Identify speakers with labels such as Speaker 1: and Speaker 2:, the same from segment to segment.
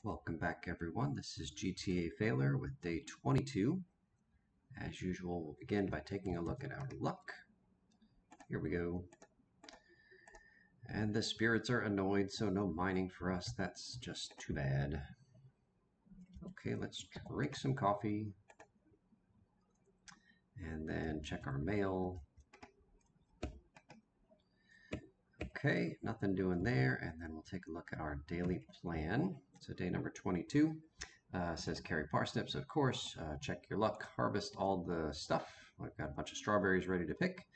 Speaker 1: Welcome back, everyone. This is GTA Failure with day 22. As usual, we'll begin by taking a look at our luck. Here we go. And the spirits are annoyed, so no mining for us. That's just too bad. Okay, let's drink some coffee. And then check our mail. Okay, nothing doing there. And then we'll take a look at our daily plan. So day number 22. Says carry parsnips, of course. Check your luck, harvest all the stuff. I've got a bunch of strawberries ready to pick.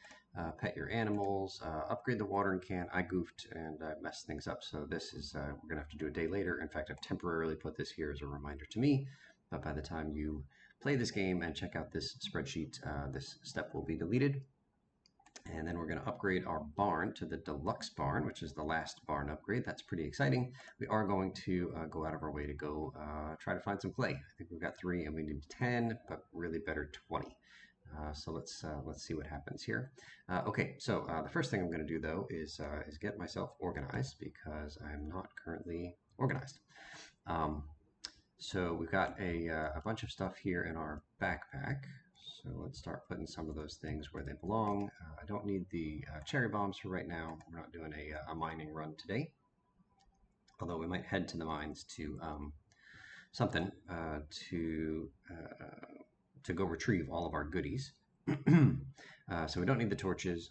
Speaker 1: Pet your animals, upgrade the watering can. I goofed and I messed things up, so this is, we're going to have to do a day later. In fact, I've temporarily put this here as a reminder to me, but by the time you play this game and check out this spreadsheet, this step will be deleted. And then we're going to upgrade our barn to the deluxe barn, which is the last barn upgrade. That's pretty exciting. We are going to go out of our way to go try to find some clay. I think we've got 3 and we need 10, but really better 20. So let's see what happens here. Okay, so the first thing I'm going to do though is get myself organized because I'm not currently organized. So we've got a bunch of stuff here in our backpack. So let's start putting some of those things where they belong. I don't need the cherry bombs for right now. We're not doing a mining run today. Although we might head to the mines to something to go retrieve all of our goodies. So we don't need the torches.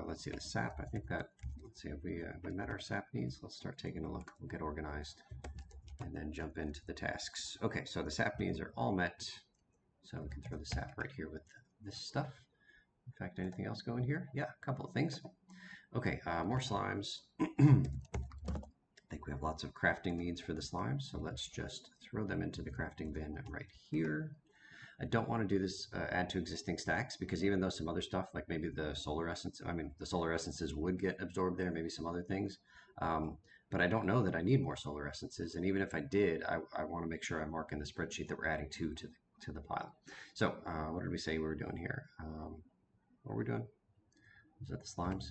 Speaker 1: Let's see, the sap. I think that, let's see, if we met our sap needs. Let's start taking a look. We'll get organized and then jump into the tasks. Okay, so the sap needs are all met. So we can throw the sap right here with this stuff. In fact, anything else going here? Yeah, a couple of things. Okay, more slimes. I think we have lots of crafting needs for the slimes, so let's just throw them into the crafting bin right here. I don't want to do this add to existing stacks because even though some other stuff, like maybe the solar essence, the solar essences would get absorbed there, maybe some other things. But I don't know that I need more solar essences. And even if I did, I want to make sure I mark in the spreadsheet that we're adding to the pile. So what did we say we were doing here? What were we doing? Was that the slimes?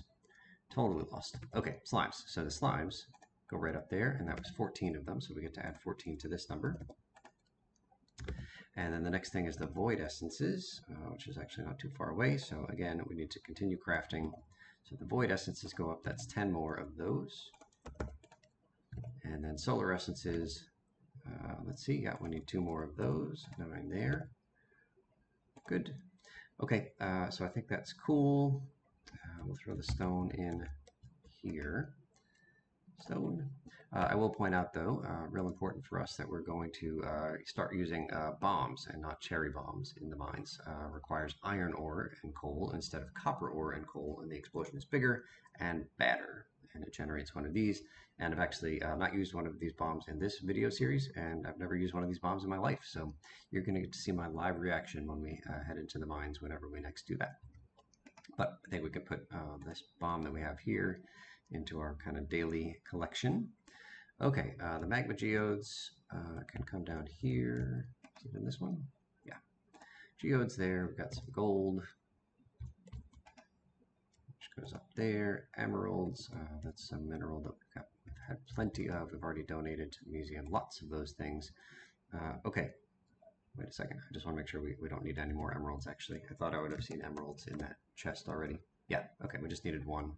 Speaker 1: Totally lost. Okay, slimes. So the slimes go right up there, and that was 14 of them. So we get to add 14 to this number. And then the next thing is the void essences, which is actually not too far away. So again, we need to continue crafting. So the void essences go up. That's 10 more of those. And then solar essences, let's see, yeah, we need 2 more of those going there. Good. Okay, so I think that's cool. We'll throw the stone in here. Stone. I will point out, though, real important for us that we're going to start using bombs and not cherry bombs in the mines. Requires iron ore and coal instead of copper ore and coal, and the explosion is bigger and badder, and it generates one of these. And I've actually not used one of these bombs in this video series, and I've never used one of these bombs in my life. So you're going to get to see my live reaction when we head into the mines whenever we next do that. But I think we can put this bomb that we have here into our kind of daily collection. Okay, the magma geodes can come down here. Is it in this one? Yeah. Geodes there. We've got some gold, which goes up there. Emeralds. That's some mineral that we've had plenty of. We've already donated to the museum. Lots of those things. Okay. Wait a second. I just want to make sure we don't need any more emeralds, actually. I thought I would have seen emeralds in that chest already. Yeah, okay. We just needed 1.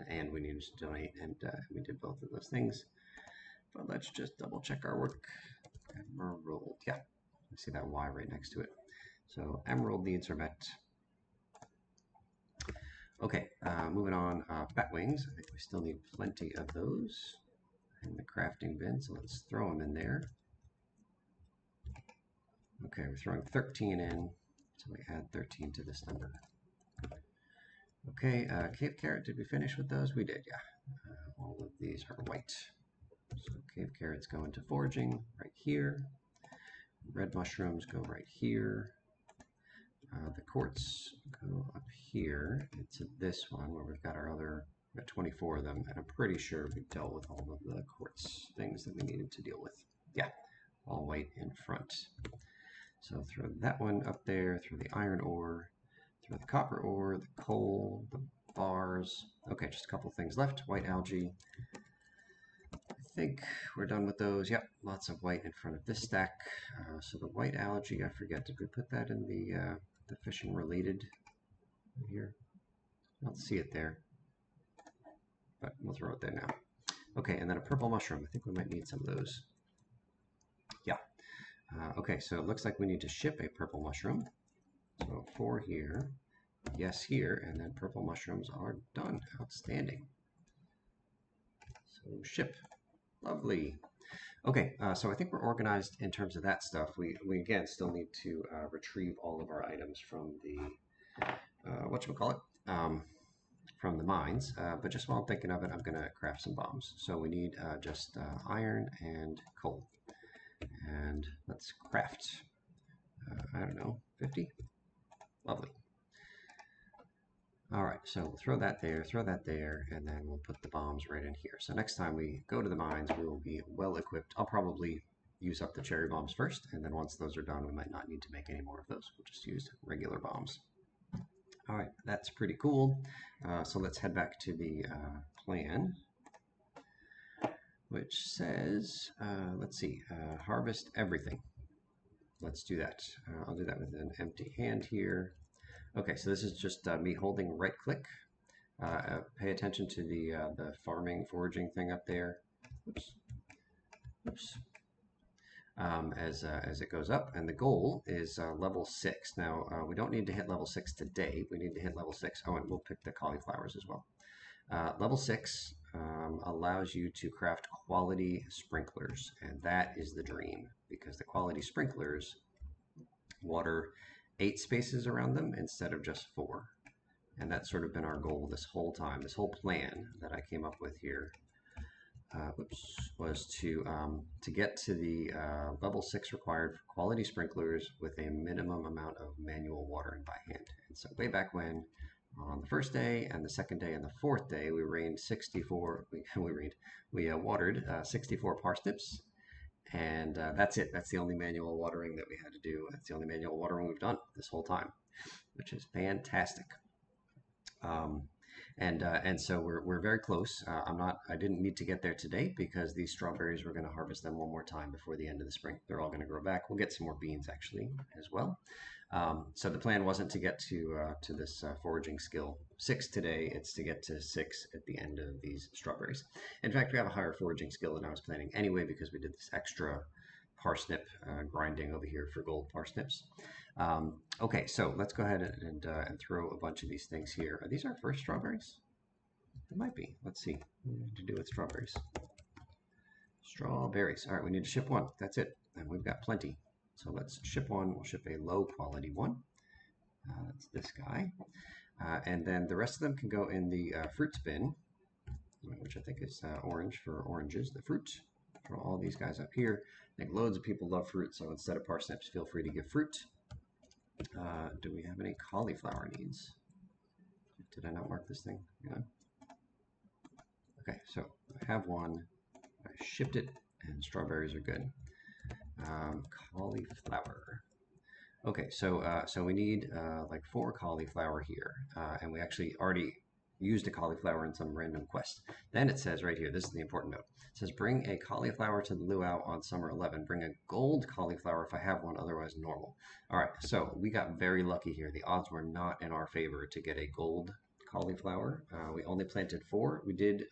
Speaker 1: And we needed to donate, and we did both of those things. But let's just double check our work. Emerald, yeah, you see that Y right next to it. So emerald needs are met. Okay, moving on. Bat wings. I think we still need plenty of those in the crafting bin, so let's throw them in there. Okay, we're throwing 13 in, so we add 13 to this number. Okay, cave carrot, did we finish with those? We did, yeah. All of these are white. So cave carrots go into foraging right here. Red mushrooms go right here. The quartz go up here into this one where we've got our other, we've got 24 of them, and I'm pretty sure we dealt with all of the quartz things that we needed to deal with. Yeah, all white in front. So throw that one up there, throw the iron ore, throw the copper ore, the coal, the bars. Okay, just a couple things left. White algae. I think we're done with those. Yep, lots of white in front of this stack. So the white algae, I forget, did we put that in the fishing related here? I don't see it there, but we'll throw it there now. Okay, and then a purple mushroom. I think we might need some of those. Yeah. Okay, so it looks like we need to ship a purple mushroom. So 4 here, yes here, and then purple mushrooms are done. Outstanding. So ship. Lovely. Okay, so I think we're organized in terms of that stuff. We again still need to retrieve all of our items from the whatchamacallit, from the mines. But just while I'm thinking of it, I'm going to craft some bombs. So we need just iron and coal. And let's craft, I don't know, 50? Lovely. All right, so we'll throw that there, and then we'll put the bombs right in here. So next time we go to the mines, we will be well equipped. I'll probably use up the cherry bombs first, and then once those are done, we might not need to make any more of those. We'll just use regular bombs. All right, that's pretty cool. So let's head back to the plan, which says, let's see, harvest everything. Let's do that. I'll do that with an empty hand here. Okay, so this is just me holding right click. Pay attention to the farming foraging thing up there. Oops. Oops. As it goes up, and the goal is level 6. Now we don't need to hit level 6 today. We need to hit level 6. Oh, and we'll pick the cauliflowers as well. Level 6 allows you to craft quality sprinklers, and that is the dream, because the quality sprinklers water 8 spaces around them instead of just 4. And that's sort of been our goal this whole time. This whole plan that I came up with here was to get to the level 6 required for quality sprinklers with a minimum amount of manual watering by hand. And so way back when, on the first day and the second day and the fourth day, we rained 64. We watered 64 parsnips. And that's it. That's the only manual watering that we had to do. That's the only manual watering we've done this whole time, which is fantastic. And so we're very close. I didn't need to get there today because these strawberries, we're going to harvest them one more time before the end of the spring. They're all going to grow back. We'll get some more beans actually as well. So the plan wasn't to get to this foraging skill 6 today. It's to get to 6 at the end of these strawberries. In fact, we have a higher foraging skill than I was planning anyway because we did this extra parsnip grinding over here for gold parsnips. Okay, so let's go ahead and throw a bunch of these things here. Are these our first strawberries? They might be. Let's see. What do we need to do with strawberries? Strawberries. All right, we need to ship 1. That's it. And we've got plenty. So let's ship 1. We'll ship a low quality one. That's this guy. And then the rest of them can go in the fruits bin, which I think is orange for oranges, the fruit. For all these guys up here. I think loads of people love fruit, so instead of parsnips, feel free to give fruit. Do we have any cauliflower needs? Did I not mark this thing? Yeah. Okay, so I have 1. I shipped it, and strawberries are good. Cauliflower. Okay, so we need like 4 cauliflower here, and we actually already used a cauliflower in some random quest. Then it says right here, this is the important note. It says bring a cauliflower to the luau on summer 11. Bring a gold cauliflower if I have one, otherwise normal. All right, so we got very lucky here. The odds were not in our favor to get a gold cauliflower. We only planted 4. We did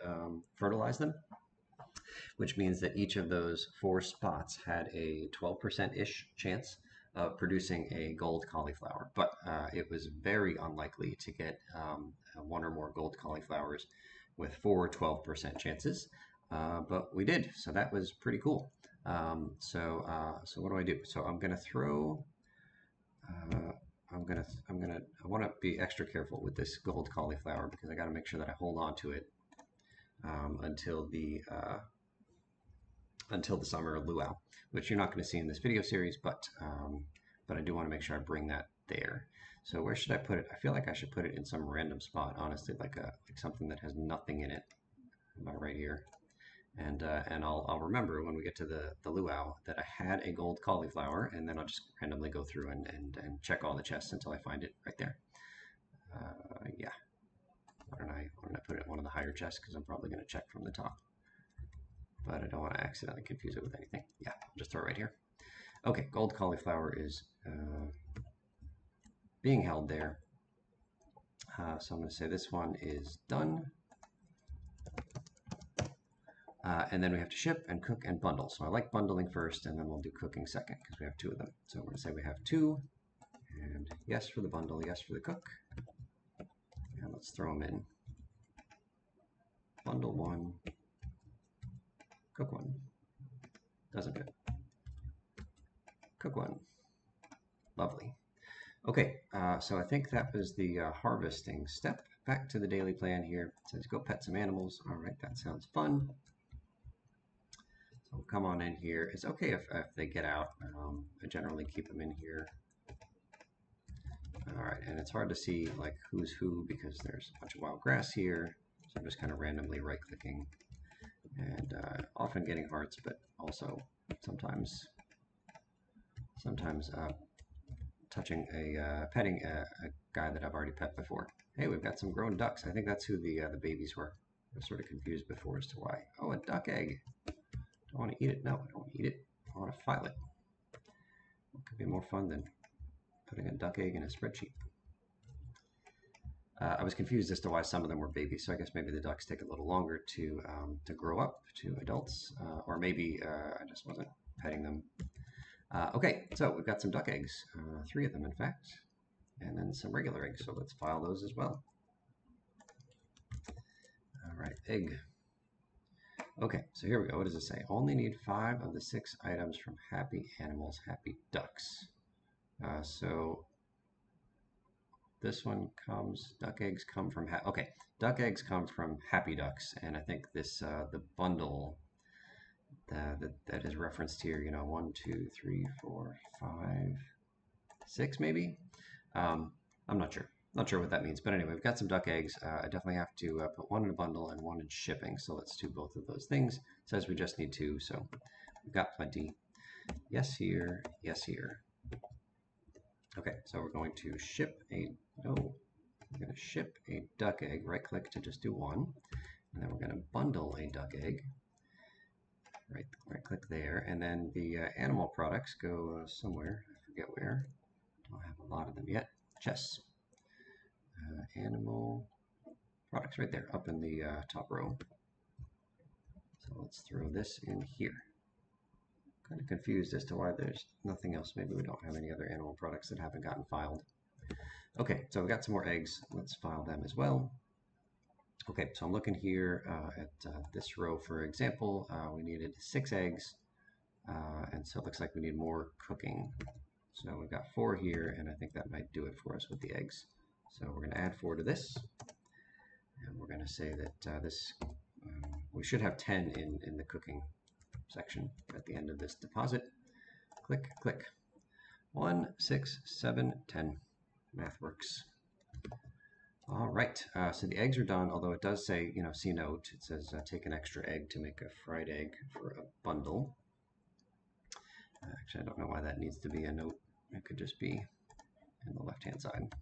Speaker 1: fertilize them, which means that each of those 4 spots had a 12%-ish chance of producing a gold cauliflower. But it was very unlikely to get 1 or more gold cauliflowers with 4 12% chances. But we did, so that was pretty cool. So what do I do? So I'm gonna throw. I want to be extra careful with this gold cauliflower because I got to make sure that I hold on to it until the summer luau, which you're not going to see in this video series, but I do want to make sure I bring that there. So where should I put it? I feel like I should put it in some random spot, honestly, like something that has nothing in it, about right here. And I'll remember when we get to the luau that I had a gold cauliflower, and then I'll just randomly go through and check all the chests until I find it right there. Yeah. Why don't I put it in one of the higher chests because I'm probably going to check from the top. but I don't want to accidentally confuse it with anything. Yeah, I'll just throw it right here. Okay, gold cauliflower is being held there. So I'm going to say this one is done. And then we have to ship and cook and bundle. So I like bundling first, and then we'll do cooking second because we have 2 of them. So we're going to say we have 2, and yes for the bundle, yes for the cook. And let's throw them in. Bundle 1, cook 1. Doesn't fit. Cook 1. Lovely. Okay, so I think that was the harvesting step. Back to the daily plan here. It says go pet some animals. All right, that sounds fun. So we'll come on in here. It's okay if they get out. I generally keep them in here. All right, and it's hard to see like who's who because there's a bunch of wild grass here. So I'm just kind of randomly right-clicking and often getting hearts, but also sometimes touching petting a guy that I've already pet before. Hey, we've got some grown ducks. I think that's who the babies were. I was sort of confused before as to why. Oh, a duck egg. Do I want to eat it? No, I don't want to eat it. I want to file it. What could be more fun than putting a duck egg in a spreadsheet? I was confused as to why some of them were babies, so I guess maybe the ducks take a little longer to grow up to adults, or maybe I just wasn't petting them. Okay, so we've got some duck eggs, 3 of them in fact, and then some regular eggs, so let's file those as well. All right, egg. Okay, so here we go. What does it say? Only need 5 of the 6 items from happy animals, happy ducks. So this one comes, duck eggs come from, okay, duck eggs come from happy ducks, and I think this, the bundle that is referenced here, you know, 1, 2, 3, 4, 5, 6 maybe? I'm not sure. Not sure what that means, but anyway, we've got some duck eggs. I definitely have to put 1 in a bundle and 1 in shipping, so let's do both of those things. It says we just need 2, so we've got plenty. Yes here, yes here. Okay, so we're going to ship a, we're going to ship a duck egg, right click to just do 1, and then we're going to bundle a duck egg, right click there, and then the animal products go somewhere, I forget where, don't have a lot of them yet, chests, animal products right there, up in the top row. So let's throw this in here. Kind of confused as to why there's nothing else. Maybe we don't have any other animal products that haven't gotten filed. Okay, so we've got some more eggs. Let's file them as well. Okay, so I'm looking here at this row, for example. We needed 6 eggs, and so it looks like we need more cooking. So we've got 4 here, and I think that might do it for us with the eggs. So we're going to add 4 to this, and we're going to say that we should have 10 in the cooking section at the end of this deposit. Click, click. 1, 6, 7, 10. Math works. All right, so the eggs are done, although it does say, you know, see note. It says take an extra egg to make a fried egg for a bundle. Actually, I don't know why that needs to be a note. It could just be in the left-hand side.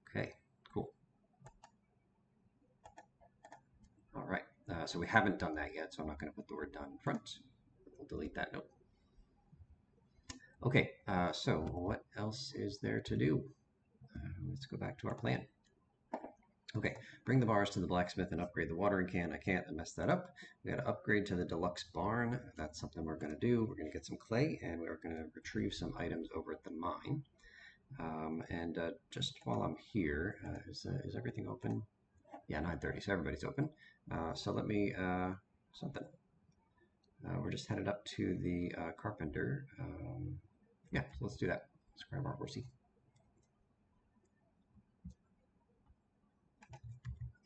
Speaker 1: Okay, cool. All right, so we haven't done that yet, so I'm not going to put the word done in front. We'll delete that note. Okay, so what else is there to do? Let's go back to our plan. Okay, bring the bars to the blacksmith and upgrade the watering can. I can't, I messed that up. We got to upgrade to the deluxe barn. That's something we're going to do. We're going to get some clay, and we're going to retrieve some items over at the mine. Just while I'm here, is everything open? Yeah, 9:30, so everybody's open. So let me, we're just headed up to the carpenter. Yeah, so let's do that. Let's grab our horsey.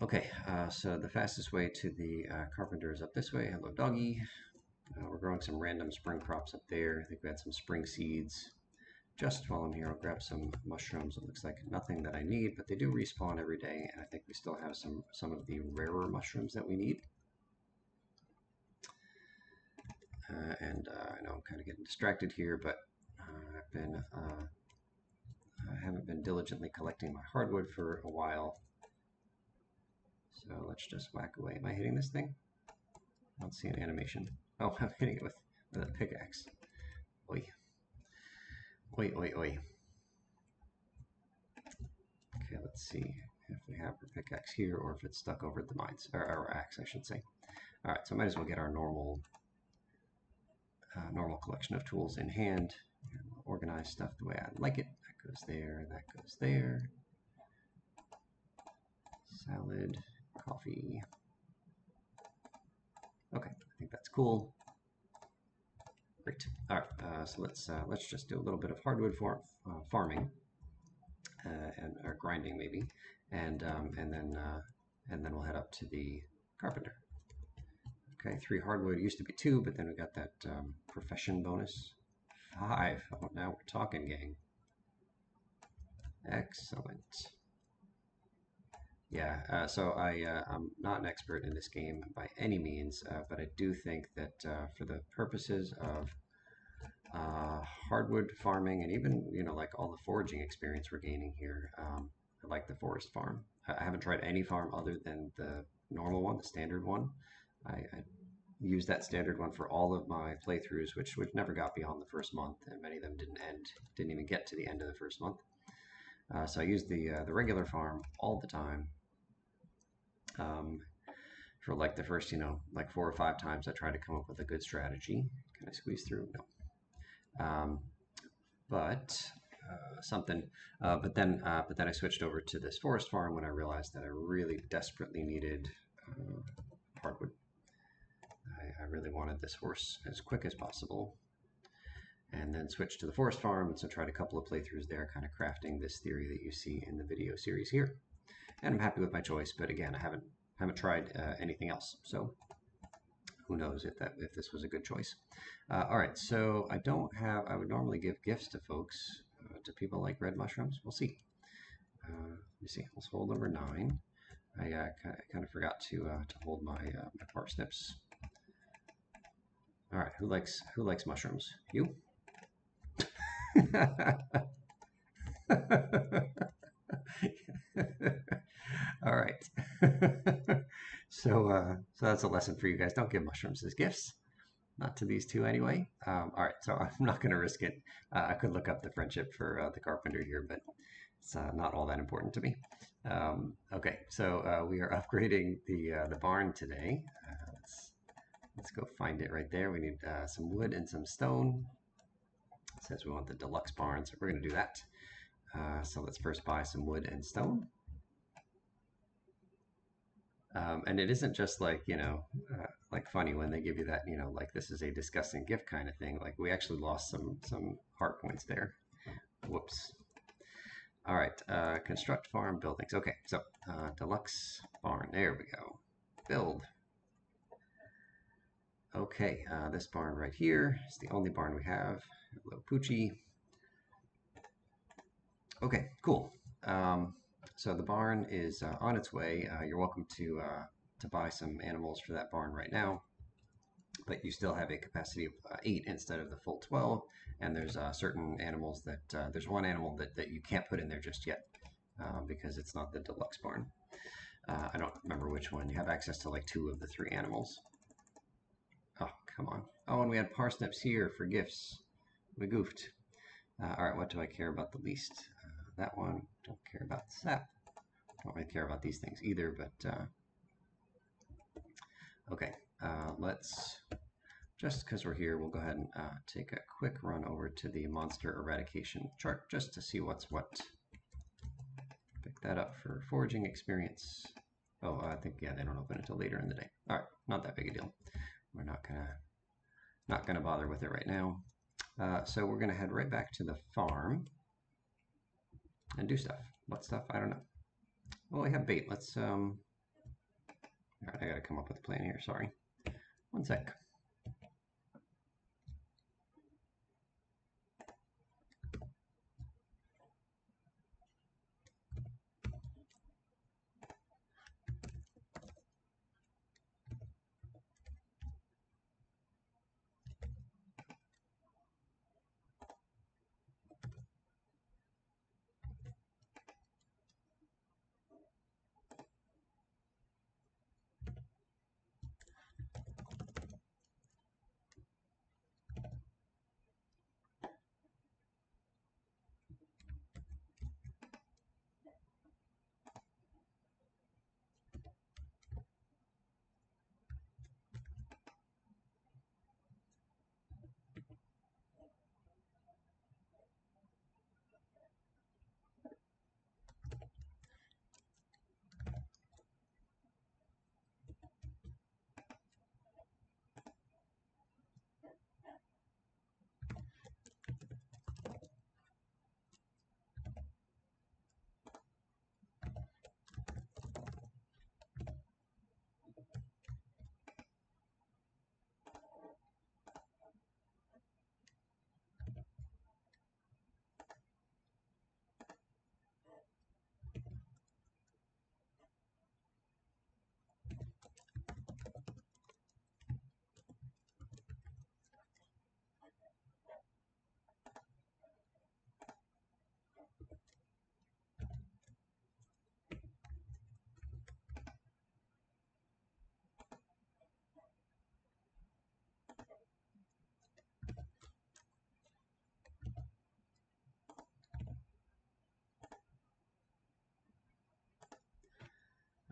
Speaker 1: Okay, so the fastest way to the carpenter is up this way. Hello, doggy. We're growing some random spring crops up there. I think we had some spring seeds. Just while I'm here, I'll grab some mushrooms. It looks like nothing that I need, but they do respawn every day, and I think we still have some of the rarer mushrooms that we need. I know I'm kind of getting distracted here, but I haven't been diligently collecting my hardwood for a while. So let's just whack away. Am I hitting this thing? I don't see an animation. Oh, I'm hitting it with a pickaxe. Oi. Oi, oi, oi. Okay, let's see if we have our pickaxe here or if it's stuck over the mines, or our axe, I should say. All right, so I might as well get our normal collection of tools in hand. And we'll organize stuff the way I like it. That goes there, that goes there. Salad, coffee. Okay, I think that's cool. Great. All right, so let's just do a little bit of hardwood farming or grinding maybe, and then we'll head up to the carpenter. Okay, 3 hardwood. It used to be 2, but then we got that profession bonus. 5. Oh, now we're talking, gang. Excellent. Yeah, so I'm not an expert in this game by any means, but I do think that for the purposes of hardwood farming and even, like all the foraging experience we're gaining here, I like the forest farm. I haven't tried any farm other than the normal one, the standard one. I used that standard one for all of my playthroughs, which never got beyond the first month, and many of them didn't even get to the end of the first month. So I used the regular farm all the time. For like the first, like 4 or 5 times, I tried to come up with a good strategy. Can I squeeze through? No. But then I switched over to this forest farm when I realized that I really desperately needed hardwood. I really wanted this horse as quick as possible, and then switched to the forest farm, and so tried a couple of playthroughs there, kind of crafting this theory that you see in the video series here. And I'm happy with my choice, but again, I haven't tried anything else, so who knows if this was a good choice. All right, so I would normally give gifts to folks, to people like red mushrooms. We'll see. Let me see. Let's hold number 9. I kind of forgot to hold my parsnips. All right, who likes mushrooms? You? All right. So that's a lesson for you guys. Don't give mushrooms as gifts. Not to these 2 anyway. All right, so I'm not going to risk it. I could look up the friendship for the carpenter here, but it's not all that important to me. Okay, so we are upgrading the barn today. Let's go find it right there. We need some wood and some stone. It says we want the deluxe barn, so we're going to do that. So let's first buy some wood and stone. And it isn't just like, like funny when they give you that, like this is a disgusting gift kind of thing. Like we actually lost some heart points there. Whoops. All right, construct farm buildings. Okay, so deluxe barn. There we go. Build. Okay, this barn right here is the only barn we have. Hello, Poochie. Okay, cool. So the barn is on its way. You're welcome to buy some animals for that barn right now, but you still have a capacity of 8 instead of the full 12. And there's certain animals that there's one animal that you can't put in there just yet because it's not the deluxe barn. I don't remember which one. You have access to like 2 of the 3 animals. Oh, come on. Oh, and we had parsnips here for gifts. We goofed. All right, what do I care about the least? That one, don't care about the sap. Don't really care about these things either, but okay. Let's, just because we're here, we'll go ahead and take a quick run over to the monster eradication chart just to see what's what. Pick that up for foraging experience. Oh, I think, yeah, they don't open until later in the day. All right, not that big a deal. We're not gonna bother with it right now. So we're gonna head right back to the farm and do stuff. What stuff? I don't know. Well, we have bait. Let's all right, I gotta come up with a plan here. Sorry. One sec.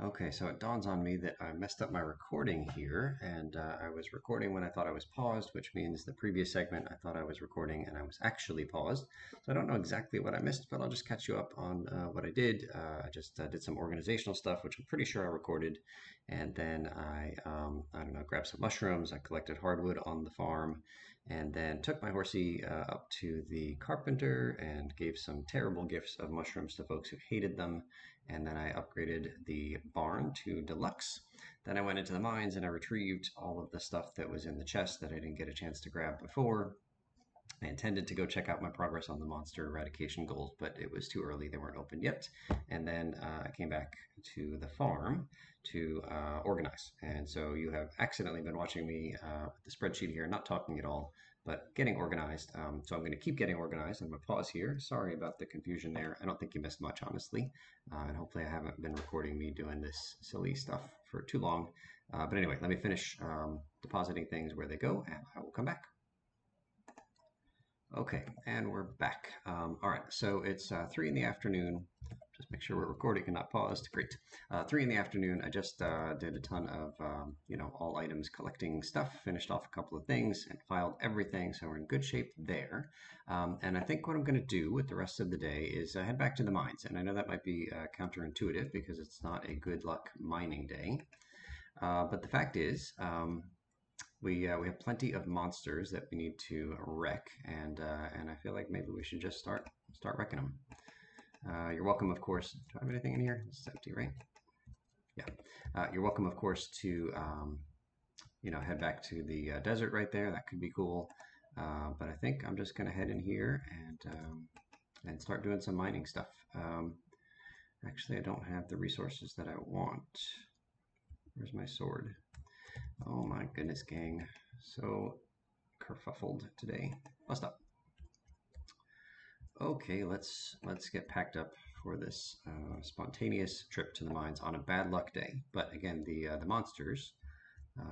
Speaker 1: Okay, so it dawns on me that I messed up my recording here, and I was recording when I thought I was paused, which means the previous segment I thought I was recording and I was actually paused. So I don't know exactly what I missed, but I'll just catch you up on what I did. I just did some organizational stuff, which I'm pretty sure I recorded, and then I don't know, grabbed some mushrooms. I collected hardwood on the farm, and then took my horsey up to the carpenter and gave some terrible gifts of mushrooms to folks who hated them. And then I upgraded the barn to deluxe. Then I went into the mines and I retrieved all of the stuff that was in the chest that I didn't get a chance to grab before. I intended to go check out my progress on the monster eradication goals, but it was too early. They weren't open yet. And then I came back to the farm to organize. And so you have accidentally been watching me with the spreadsheet here, not talking at all, but getting organized. So I'm going to keep getting organized. I'm going to pause here. Sorry about the confusion there. I don't think you missed much, honestly. And hopefully I haven't been recording me doing this silly stuff for too long. But anyway, let me finish depositing things where they go, and I will come back. Okay, and we're back. All right, so it's 3 in the afternoon. Just make sure we're recording and not paused. Great. 3 in the afternoon. I just did a ton of, all items collecting stuff, finished off a couple of things, and filed everything, so we're in good shape there. And I think what I'm going to do with the rest of the day is head back to the mines. And I know that might be counterintuitive because it's not a good luck mining day. But the fact is, we have plenty of monsters that we need to wreck, and I feel like maybe we should just start wrecking them. You're welcome, of course. Do I have anything in here? It's empty, right? Yeah. You're welcome, of course, to head back to the desert right there. That could be cool. But I think I'm just gonna head in here and start doing some mining stuff. Actually, I don't have the resources that I want. Where's my sword? Oh my goodness, gang. So kerfuffled today. Bust up. Okay, let's get packed up for this spontaneous trip to the mines on a bad luck day. But again, the monsters,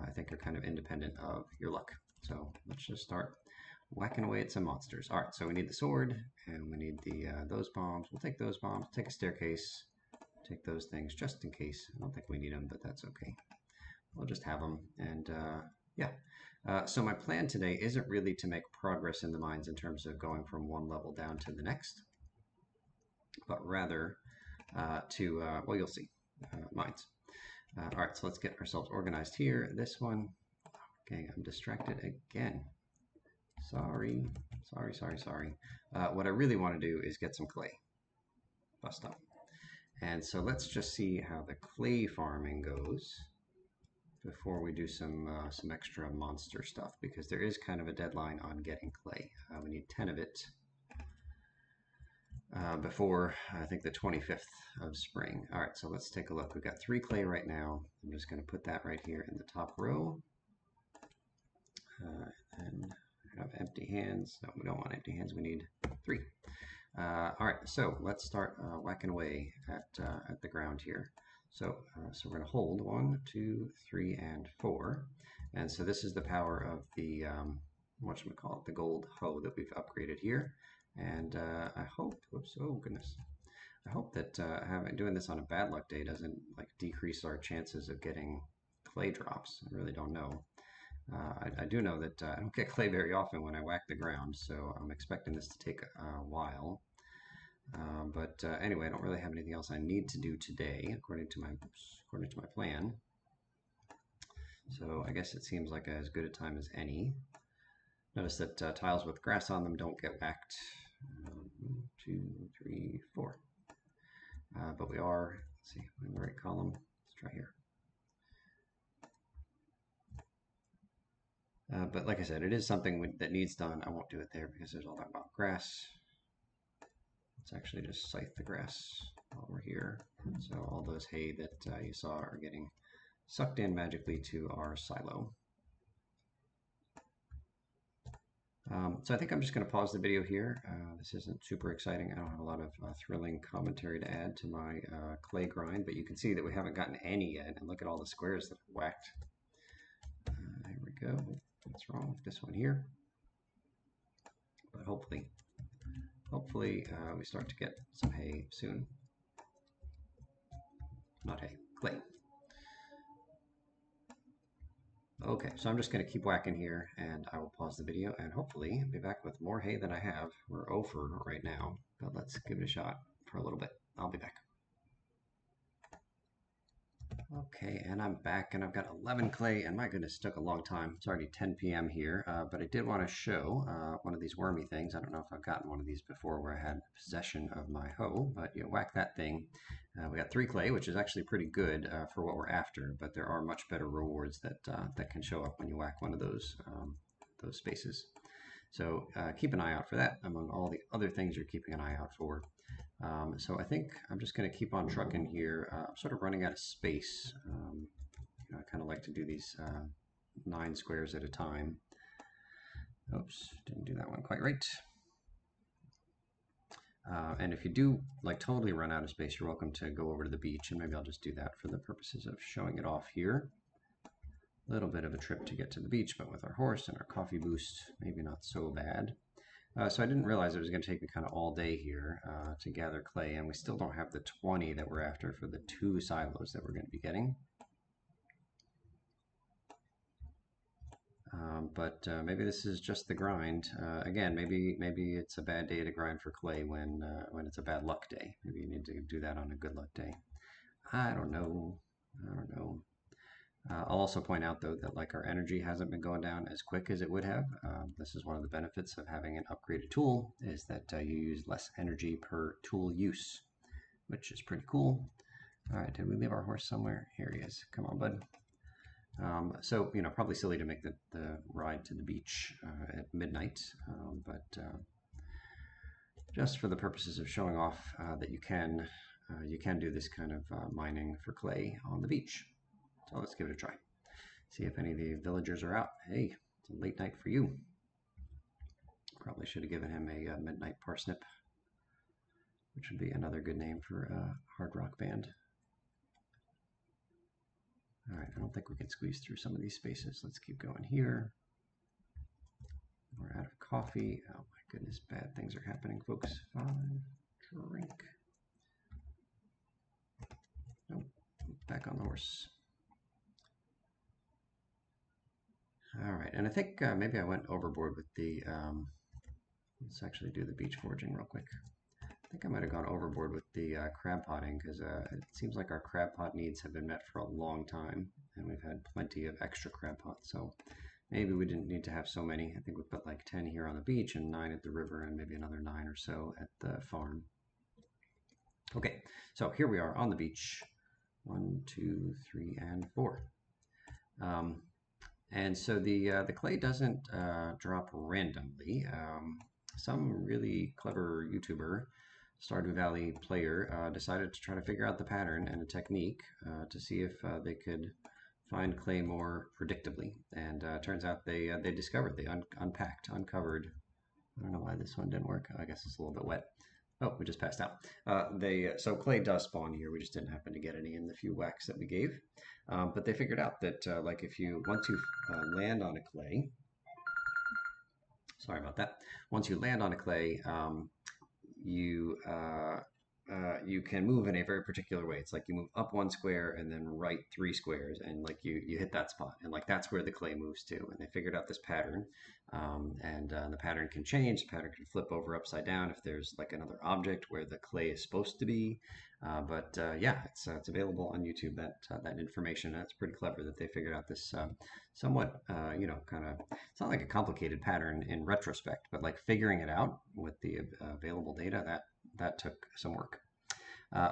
Speaker 1: I think, are kind of independent of your luck. So let's just start whacking away at some monsters. All right, so we need the sword, and we need the those bombs. We'll take those bombs, take a staircase, take those things just in case. I don't think we need them, but that's okay. We'll just have them, and yeah. So my plan today isn't really to make progress in the mines in terms of going from one level down to the next, but rather well, you'll see, mines. All right, so let's get ourselves organized here. This one, okay, I'm distracted again. Sorry. What I really want to do is get some clay. Bust up. And so let's just see how the clay farming goes before we do some extra monster stuff, because there is kind of a deadline on getting clay. We need 10 of it before, I think, the 25th of spring. All right, so let's take a look. We've got 3 clay right now. I'm just going to put that right here in the top row. And I have empty hands. No, we don't want empty hands. We need 3. All right, so let's start whacking away at the ground here. So we're going to hold 1, 2, 3, and 4. And so this is the power of the, whatchamacallit, the gold hoe that we've upgraded here. And I hope, whoops, oh goodness. I hope that doing this on a bad luck day doesn't decrease our chances of getting clay drops. I really don't know. I do know that I don't get clay very often when I whack the ground, so I'm expecting this to take a while. But anyway, I don't really have anything else I need to do today, according to my plan. So I guess it seems like as good a time as any. Notice that tiles with grass on them don't get whacked. 1, 2, 3, 4. But we are, let's see, we're in the right column. Let's try here. But like I said, it is something that needs done. I won't do it there because there's all that about grass. Let's actually just scythe the grass while we're here. So all those hay that you saw are getting sucked in magically to our silo. So I think I'm just going to pause the video here. This isn't super exciting. I don't have a lot of thrilling commentary to add to my clay grind, but you can see that we haven't gotten any yet. And look at all the squares that are whacked. There we go. What's wrong with this one here? But hopefully we start to get some hay soon. Not hay, clay. Okay, so I'm just going to keep whacking here, and I will pause the video, and hopefully be back with more hay than I have. We're over right now, but let's give it a shot for a little bit. I'll be back. Okay, and I'm back, and I've got 11 clay, and my goodness, it took a long time. It's already 10 p.m. here, but I did want to show one of these wormy things. I don't know if I've gotten one of these before where I had possession of my hoe, but you whack that thing. We got 3 clay, which is actually pretty good for what we're after, but there are much better rewards that that can show up when you whack one of those spaces. So keep an eye out for that among all the other things you're keeping an eye out for. So I think I'm just going to keep on trucking here. I'm sort of running out of space. I kind of like to do these 9 squares at a time. Oops, didn't do that one quite right. And if you do like totally run out of space, you're welcome to go over to the beach, and maybe I'll just do that for the purposes of showing it off here. A little bit of a trip to get to the beach, but with our horse and our coffee boost, maybe not so bad. So I didn't realize it was going to take me kind of all day here to gather clay, and we still don't have the 20 that we're after for the 2 silos that we're going to be getting. But maybe this is just the grind. Again, maybe it's a bad day to grind for clay when it's a bad luck day. Maybe you need to do that on a good luck day. I don't know. I don't know. I'll also point out, though, that like our energy hasn't been going down as quick as it would have. This is one of the benefits of having an upgraded tool, is that you use less energy per tool use, which is pretty cool. All right, did we leave our horse somewhere? Here he is. Come on, bud. So, probably silly to make the ride to the beach at midnight, but just for the purposes of showing off that you can do this kind of mining for clay on the beach. So let's give it a try. See if any of the villagers are out. Hey, it's a late night for you. Probably should have given him a midnight parsnip, which would be another good name for a hard rock band. All right, I don't think we can squeeze through some of these spaces. Let's keep going here. We're out of coffee. Oh my goodness, bad things are happening, folks. 5, drink. Nope, back on the horse. All right, and I think maybe I went overboard with the, let's actually do the beach foraging real quick. I think I might have gone overboard with the crab potting, because it seems like our crab pot needs have been met for a long time, and we've had plenty of extra crab pots, so maybe we didn't need to have so many. I think we put like 10 here on the beach and 9 at the river, and maybe another 9 or so at the farm. Okay, so here we are on the beach. 1, 2, 3, and 4. And so the clay doesn't drop randomly. Some really clever YouTuber, Stardew Valley player, decided to try to figure out the pattern and a technique to see if they could find clay more predictably. And turns out they discovered, they uncovered. I don't know why this one didn't work. I guess it's a little bit wet. Oh, we just passed out. So clay does spawn here. We just didn't happen to get any in the few whacks that we gave. But they figured out that like if you once you land on a clay, sorry about that. Once you land on a clay, you can move in a very particular way. It's like you move up 1 square and then right 3 squares, and like you hit that spot, and like that's where the clay moves to. And they figured out this pattern, and the pattern can change. The pattern can flip over upside down if there's like another object where the clay is supposed to be. Yeah, it's available on YouTube, that information. That's pretty clever that they figured out this somewhat kind of, it's not like a complicated pattern in retrospect, but like figuring it out with the available data, that took some work.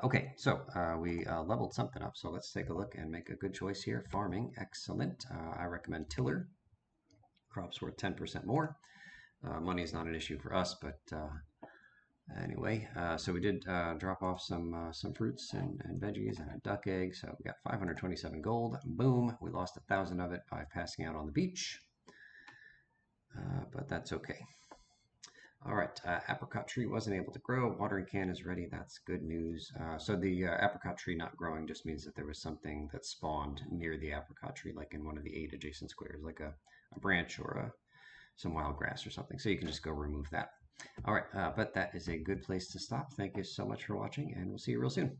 Speaker 1: Okay, so we leveled something up, so let's take a look and make a good choice here. Farming, excellent. I recommend tiller. Crops worth 10% more. Money is not an issue for us, but anyway, so we did drop off some fruits and veggies and a duck egg, so we got 527 gold. Boom, we lost 1,000 of it by passing out on the beach, but that's okay. All right, apricot tree wasn't able to grow. Watering can is ready. That's good news. So the apricot tree not growing just means that there was something that spawned near the apricot tree, like in one of the 8 adjacent squares, like a branch or some wild grass or something. So you can just go remove that. All right, but that is a good place to stop. Thank you so much for watching, and we'll see you real soon.